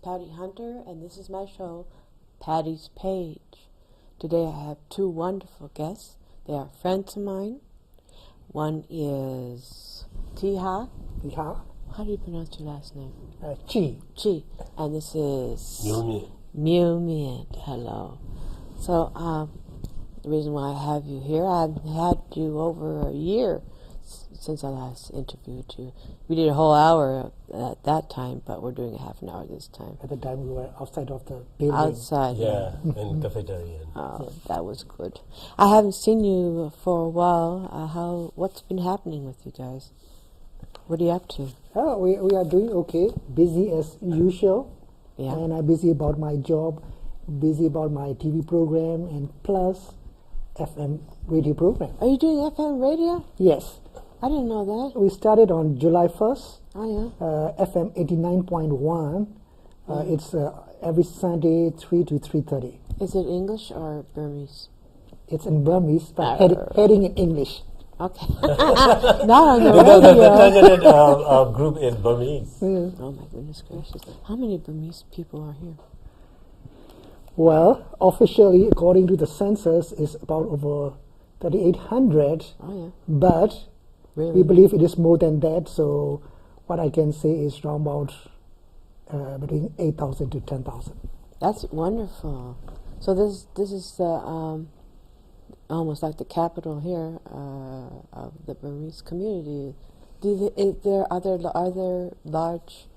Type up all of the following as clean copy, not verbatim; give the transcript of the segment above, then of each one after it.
Patty Hunter, and this is my show, Patty's Page. Today I have two wonderful guests. They are friends of mine. One is Thiha. Thiha. How do you pronounce your last name? Kyi. Kyi. And this is Myo Myint. Myo Myint. Hello. So, the reason why I have you here, I've had you over a year since I last interviewed you. We did a whole hour at that time, but we're doing a half an hour this time. At the time we were outside of the building. Outside. Yeah, in cafeteria. Oh, that was good. I haven't seen you for a while. What's been happening with you guys? What are you up to? Oh, we are doing okay. Busy as usual. Yeah. And I'm busy about my job, busy about my TV program, and plus FM radio program. Are you doing FM radio? Yes. I didn't know that. We started on July 1st. Oh, yeah. FM 89.1. It's every Sunday, 3 to 3:30. Is it English or Burmese? It's in Burmese, but heading in English. Okay. Now I know. The targeted group is Burmese. Oh, my goodness gracious. How many Burmese people are here? Well, officially, according to the census, is about over 3,800. Oh, yeah. But Really? we believe it is more than that. So what I can say is around about between 8,000 to 10,000. That's wonderful. So this is the almost like the capital here of the Burmese community. Are there large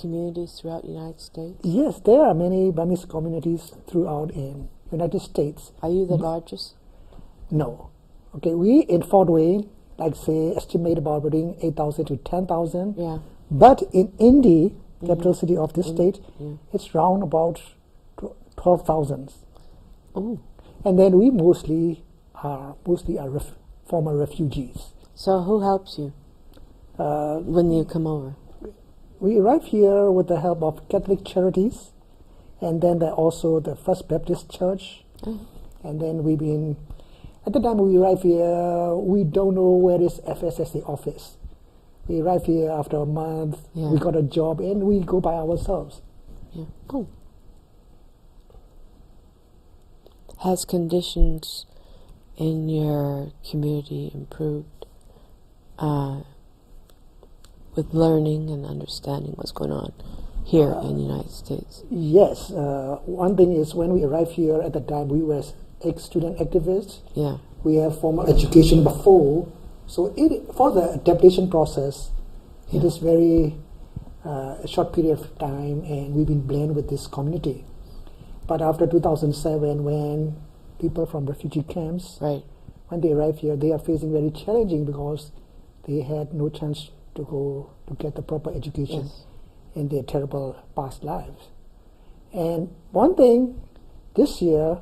communities throughout the United States? Yes, there are many Burmese communities throughout in United States. Are you the largest? No. Okay, we in Fort Wayne, like say, estimate about between 8,000 to 10,000. Yeah. But in Indy, capital city of this state, it's round about 12,000. Oh. And then we mostly are former refugees. So who helps you when you come over? We arrive here with the help of Catholic charities, and then also the First Baptist Church. And then we've been, at the time we arrive here, we don't know where is FSSA office. We arrive here after a month, we got a job, and we go by ourselves. Yeah. Oh. Has conditions in your community improved with learning and understanding what's going on here in the United States? Yes. One thing is when we arrived here at the time, we were ex-student activists. Yeah. We have formal education before. So for the adaptation process, it is very a short period of time, and we've been blended with this community. But after 2007, when people from refugee camps, when they arrive here, they are facing very challenging because they had no chance to go to get the proper education in their terrible past lives. And one thing, this year,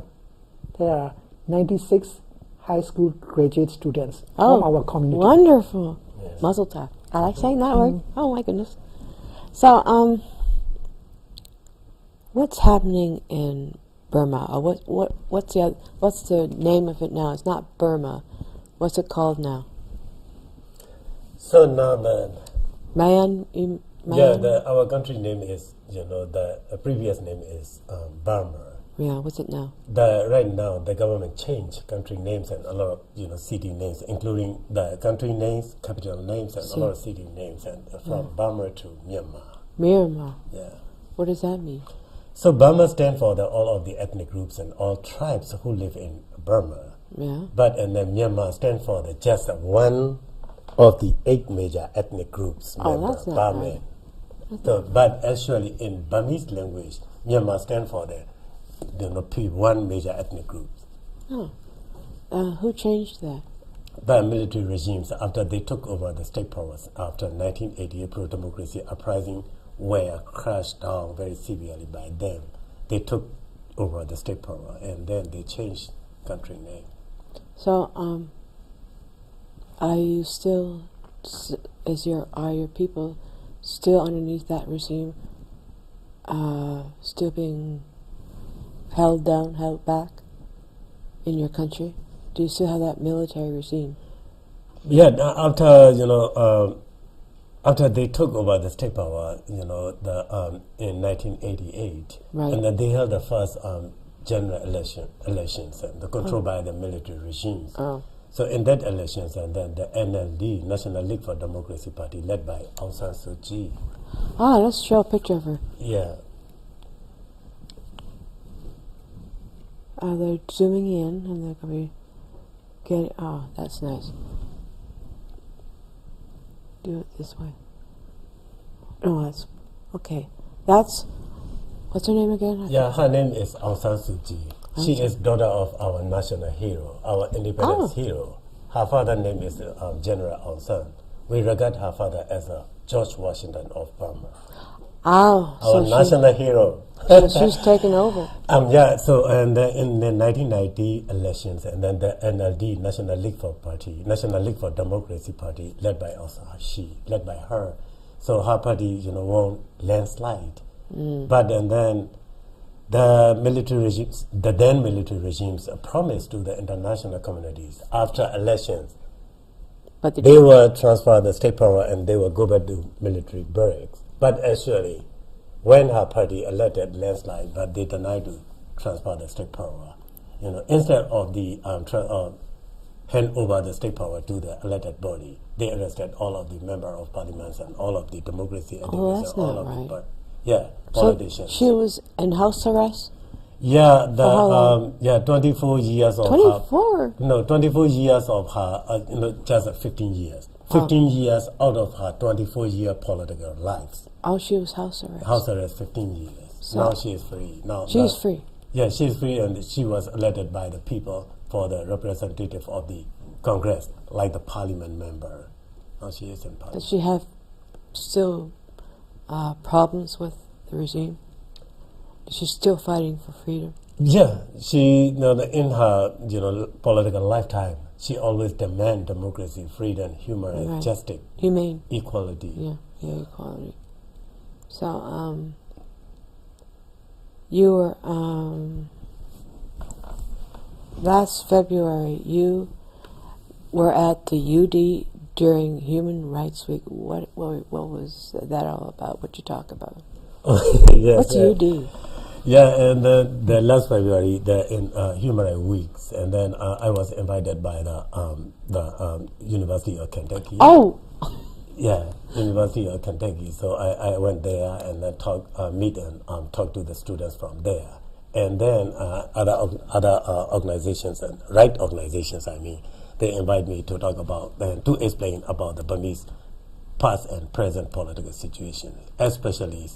there are 96 high school graduate students from our community. Wonderful. Yes. Mazel tov. I like saying that word. Oh, my goodness. So, what's happening in Burma? Or what's the name of it now? It's not Burma. What's it called now? So now our country name is, the previous name is Burma. Yeah, what's it now? Right now, the government changed country names and a lot of city names, including the country names, capital names, and a lot of city names, and from Burma to Myanmar. Myanmar. Yeah. What does that mean? So Burma stands for all of the ethnic groups and all tribes who live in Burma. Yeah. But and then Myanmar stands for just one of the 8 major ethnic groups. That's not right. So, but actually, in Burmese language, Myanmar stands for the one major ethnic group. Oh. Who changed that? The military regimes after they took over the state powers after 1988 pro-democracy uprising were crashed down very severely by them. They took over the state power and then they changed country name. So, are you still, are your people still underneath that regime, still being held down, held back in your country? Do you still have that military regime? Yeah, after after they took over the state power, in 1988, Right. and then they held the first general elections, and controlled by the military regimes. Oh. So in that elections, and then the NLD, National League for Democracy Party, led by Aung San Suu Kyi. Ah, let's show a picture of her. Yeah. They're zooming in, and they're going to be getting. Oh, that's nice. Do it this way. No, that's okay. That's what's her name again? Yeah, her name is Aung San Suu Kyi. She is daughter of our national hero, our independence hero. Her father's name is General Aung San. We regard her father as a George Washington of Burma. Oh, Our national hero. So she's taken over. So and in the 1990 elections, and then the NLD, National League for Democracy Party, led by led by her. So her party, won landslide. But and then the then military regimes promised to the international communities after elections, But they will transfer the state power and they will go back to military barracks. But actually, when her party elected landslide, but they denied to transfer the state power. Instead of the hand over the state power to the elected body, they arrested all of the member of parliaments and all of the democracy activists. Oh, that's and all not of right. Politicians. So she was in house arrest? Yeah, how long? 24 years of 24? her. No, 24 years of her. Just 15 years. 15 years out of her 24-year political life. Oh, she was house arrest. House arrest 15 years. So now she is free. She's free. Yeah, she's free, and she was elected by the people for the representative of the Congress, like the parliament member. Now she is in parliament. Does she have still problems with the regime? She's still fighting for freedom. Yeah, she in her political lifetime, she always demand democracy, freedom, human, justice, humane, equality. Yeah, equality. So you were last February. You were at the UD during Human Rights Week. What was that all about? What you talk about? Yes, What's UD? Yeah, and the last February, in Human Rights Weeks, and then I was invited by the University of Kentucky. Oh! Yeah, University of Kentucky. So I went there and then meet and talk to the students from there. And then other organizations and right organizations, they invite me to talk about and to explain about the Burmese past and present political situation, especially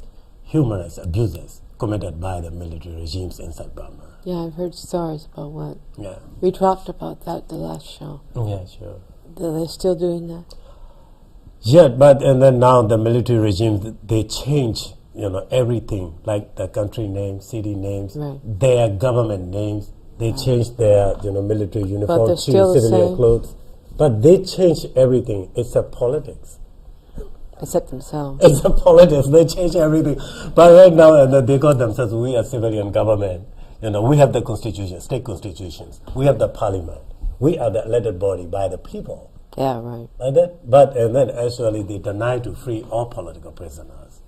human rights abuses committed by the military regimes inside Burma. Yeah, I've heard stories about what. Yeah. We talked about that the last show. Yeah, sure. Are they still doing that? Yeah, and then now the military regimes, they change, everything, like the country names, city names, their government names. They change their, military uniform to civilian clothes. But they change everything except politics. Except themselves. Except politics, they change everything. But right now, they call themselves, we are civilian government. We have the constitution, state constitutions. We have the parliament. We are the elected body by the people. Yeah, right. And then actually they deny to free all political prisoners.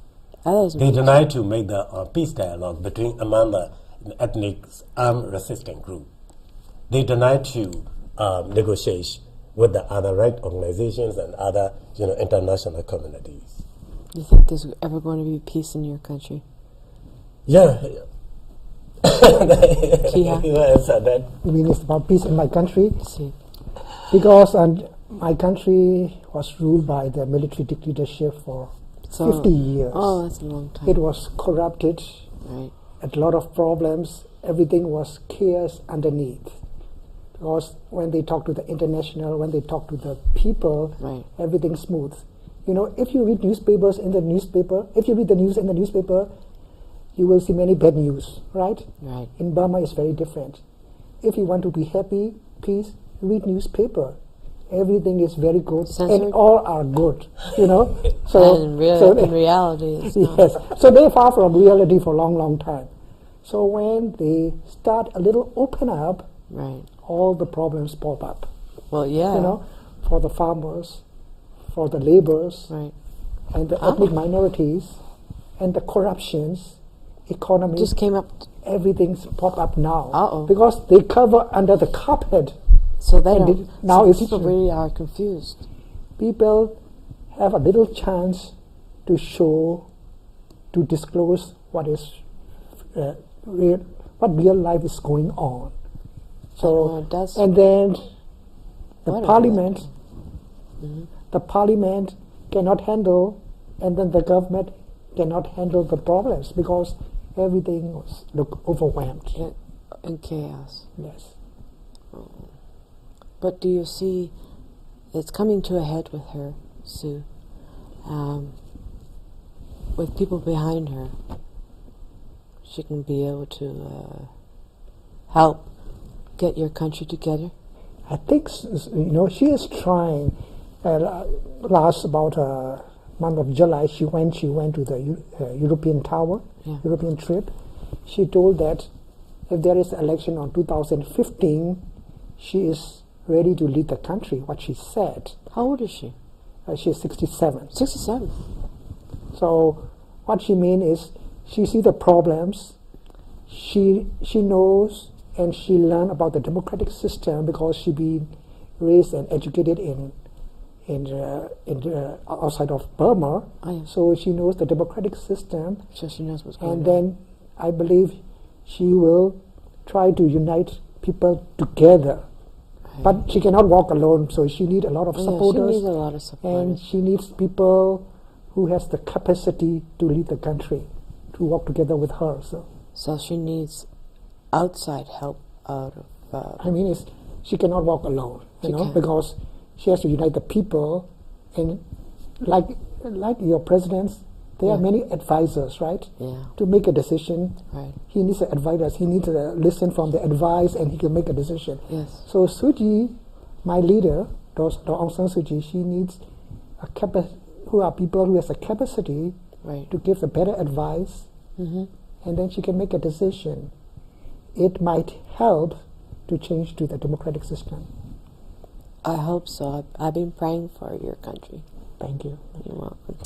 They deny to make the peace dialogue among the ethnic armed resistance group. They deny to negotiate with the other right organizations and other international communities. Do you think there's ever going to be peace in your country? Yeah. Thiha? You mean it's about peace in my country? See. Because my country was ruled by the military dictatorship for 50 years. Oh, that's a long time. It was corrupted. Right. Had a lot of problems. Everything was chaos underneath. Because when they talk to the international, when they talk to the people, everything's smooth. If you read newspapers in the newspaper, if you read the news in the newspaper, you will see many bad news, right? Right. In Burma, it's very different. If you want to be happy, peace, read newspaper. Everything is very good, Censored? and all are good, So, in reality, it's not. Yes. So they're far from reality for a long, long time. So when they start a little open up, all the problems pop up. Well, yeah. For the farmers, for the laborers, and the ethnic minorities, and the corruptions, economy. Just came up. Everything's pop up now. Uh-oh. Because they cover under the carpet. So they And don't. now so it's people really are confused. People have a little chance to show, to disclose what is what real life is going on. So it does. and then the Whatever. parliament, the parliament cannot handle, and then the government cannot handle the problems because everything was overwhelmed. In chaos. Yes. But do you see, it's coming to a head with her, Sue, with people behind her. She can be able to help get your country together. I think she is trying. Last about month of July, she went to the European Tower, European trip. She told that if there is an election on 2015, she is ready to lead the country. What she said. How old is she? She is 67. 67. So what she means is she sees the problems. She knows and she learned about the democratic system because she been raised and educated in outside of Burma. Oh, yeah. So she knows the democratic system. So she knows what's going on. And then I believe she will try to unite people together. Right. But she cannot walk alone, so she needs a lot of supporters. She needs a lot of supporters. And she needs people who has the capacity to lead the country, to work together with her. So she needs outside help out of... she cannot walk alone, can't. because she has to unite the people. And like your presidents, there are many advisors, right? Yeah. To make a decision, Right. he needs advisors. He needs to listen from the advice, and he can make a decision. Yes. So Suu Kyi, my leader, Dr. Aung San Suu Kyi, she needs who are people who has a capacity Right. to give the better advice, and then she can make a decision. It might help to change to the democratic system. I hope so. I've been praying for your country. Thank you. You're welcome.